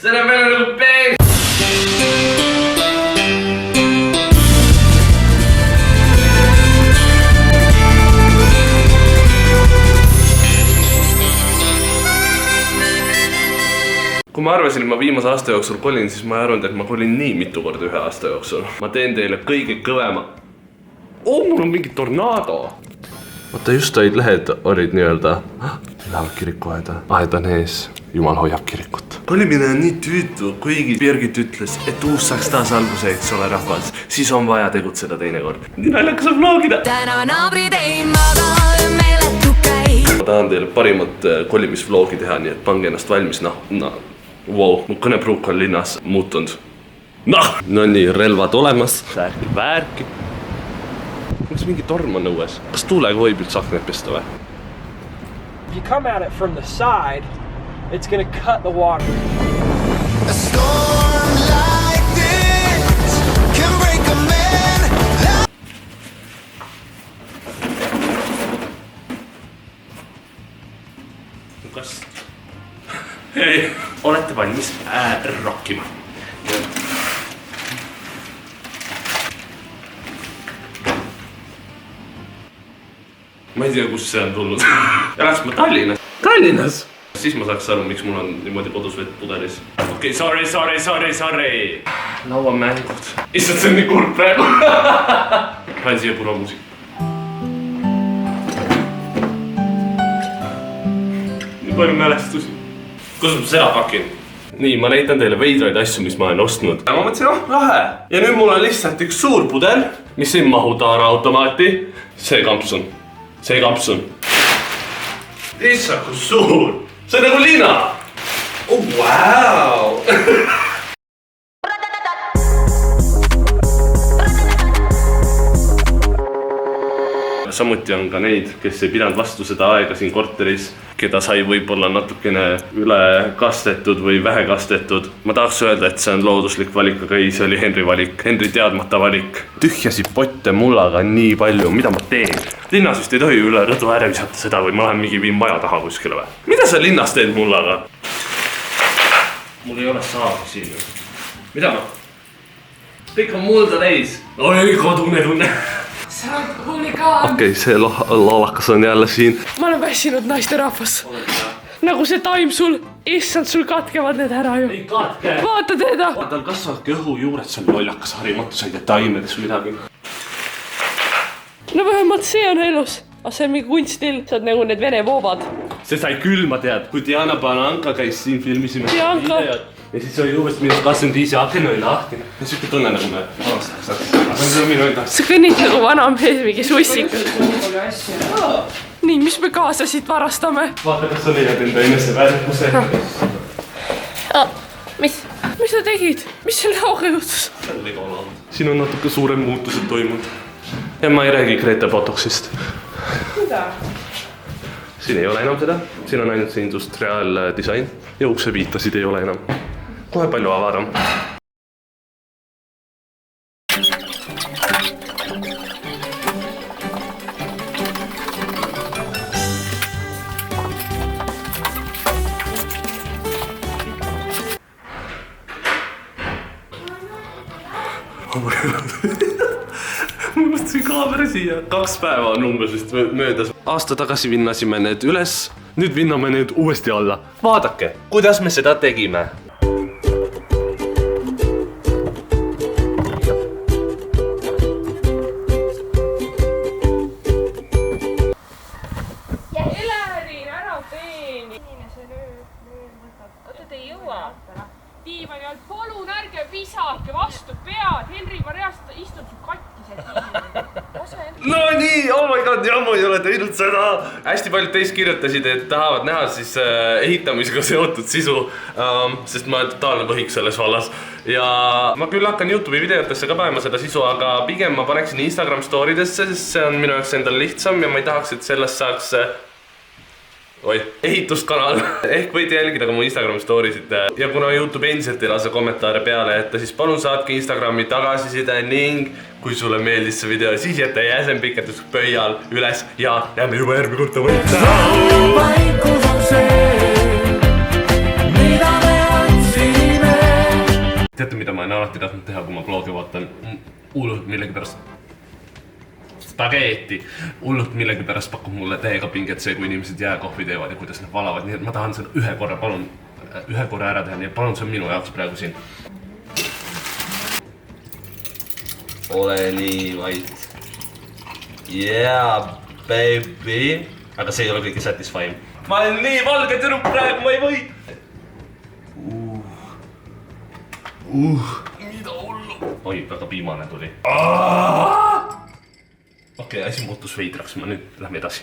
see näeb välja nagu peeg. Kui ma arvasin, et ma viimase aasta jooksul kolin, siis ma ei arvanud, et ma kolin nii mitu korda ühe aasta jooksul. Ma teen teile kõige kõvema. Mul on mingi tornaado. Vaata, just olid lehed olid nii-öelda lähevad kirikuaeda. Aed on ees. Jumal hoiab kirikut. Kolimine on nii tüütu, kuigi Birgit ütles, et uus saaks taas alguse, et ole rahvas. Siis on vaja tegutseda teinekord. Nii naljakas on vlogida. Täna naabrid ei maga, meeletu käib. Ma tahan teile parimat kolimisvlogi teha, nii et pange ennast valmis. Wow, mu kõnepruuk on linnas muutunud. No nii, relvad olemas. Värki. Kas mingi torm on õues? Kas tuulega võib üldse akneid pesta või? If you come at it from the side, it's going to cut the water. A storm like this can break a man. Kas? Hei, olete valmis rockima? Ma ei tea, kus see on tulnud. Elaks ma Tallinnas. Tallinnas? Siis ma saaks aru, miks mul on niimoodi kodus vett pudelis. Okei, sorry. Lauamängud. Issand, see on nii kurb praegu. Panen siia punamuusik. Nii palju mälestusi. Kus ma seda pakin? Nii, ma näitan teile veidraid asju, mis ma olen ostnud. Ja ma mõtlesin, lahe. Ja nüüd mul on lihtsalt üks suur pudel, mis ei mahu taaraautomaati. See kampsun. Issand, kui suur. See on nagu lina. Wow. Samuti on ka neid, kes ei pidanud vastu seda aega siin korteris, keda sai võib-olla natukene üle kastetud või vähe kastetud. Ma tahaks öelda, et see on looduslik valik, aga ei, see oli Henri valik. Henri teadmata valik. Tühjasid potte mullaga nii palju, mida ma teen? Linnas vist ei tohi üle rõdu ääre visata seda või ma lähen mingi viin maja taha kuskile või? Mida sa linnas teed mullaga? Mul ei ole saabi siin. Mida ma? Kõik on mulda täis. Oi, kodune tunne. Sa oled huligaan. Okei, see laalakas on jälle siin. Ma olen väsinud naisterahvas. Nagu see taim sul. Issand, sul katkevad need ära ju. Ei katke. Vaata teda. Tal kasvavad kõhu juured, see on lollakas harimatu, sa ei tea taimedes midagi. No vähemalt see on elus. Aga see on mingi kunstil. Sa oled nagu need vene voobad. See sai külma tead. Kui Diana Bananka käis siin, filmisime videod. Ja siis oli uuesti minust 25 aken oli lahtine. Ja siuke tunne nagu me aastaks. Aga see on minu enda. Sa kõnnid nagu vana mees mingi sussikud. Nii, mis me kaasa siit varastame? Vaata, kas sa leiad enda enese väärkuse. Mis sa tegid? Mis selle auga juhtus? Siin on natuke suurem muutused toimunud. Ja ma ei räägi Grete Botoxist. Mida? Siin ei ole enam seda. Siin on ainult see industriaaldisain. Ja ukseviitasid ei ole enam. Kohe palju avaram. Mul mõtlesin kaamera siia. 2 päeva on umbes vist möödas. Aasta tagasi vinnasime need üles. Nüüd vinname need uuesti alla. Vaadake, kuidas me seda tegime. Diivani alt, palun ärge visake vastu pead. Henri, ma reaalselt istun su katkiselt. No nii, oh my god, jammu ei ole teinud seda. Hästi paljud teist kirjutasid, et tahavad näha siis ehitamisega seotud sisu, sest ma olen totaalne põhik selles vallas. Ja ma küll hakkan YouTube'i videotesse ka panema seda sisu, aga pigem ma paneksin Instagram storidesse, sest see on minu jaoks endal lihtsam ja ma ei tahaks, et sellest saaks ehituskanal. Ehk võite jälgida ka mu Instagram storisid. Ja kuna YouTube endiselt ei lase kommentaare peale jätta, siis palun saatke Instagrami tagasiside ning kui sulle meeldis see video, siis jätta jäsen piketus pöial üles ja jääme juba järgmine korda võtta. teate, mida ma olen alati tahtnud teha, kui ma vlogi vaatan? Hullult millegipärast spageeti. Hullult millegipärast pakub mulle täiega pinget see, kui inimesed jääkohvi teevad ja kuidas nad valavad. Nii et ma tahan seda ühe korra ära teha, nii et palun, see on minu jaoks praegu siin. Ole nii vait. Yeah, baby. Aga see ei ole kõige satisfying. Ma olen nii valge tüdruk praegu, ma ei või. Mida hullu. Oi, väga piimane tuli. Okei, asi muutus veidraks, ma nüüd lähme edasi.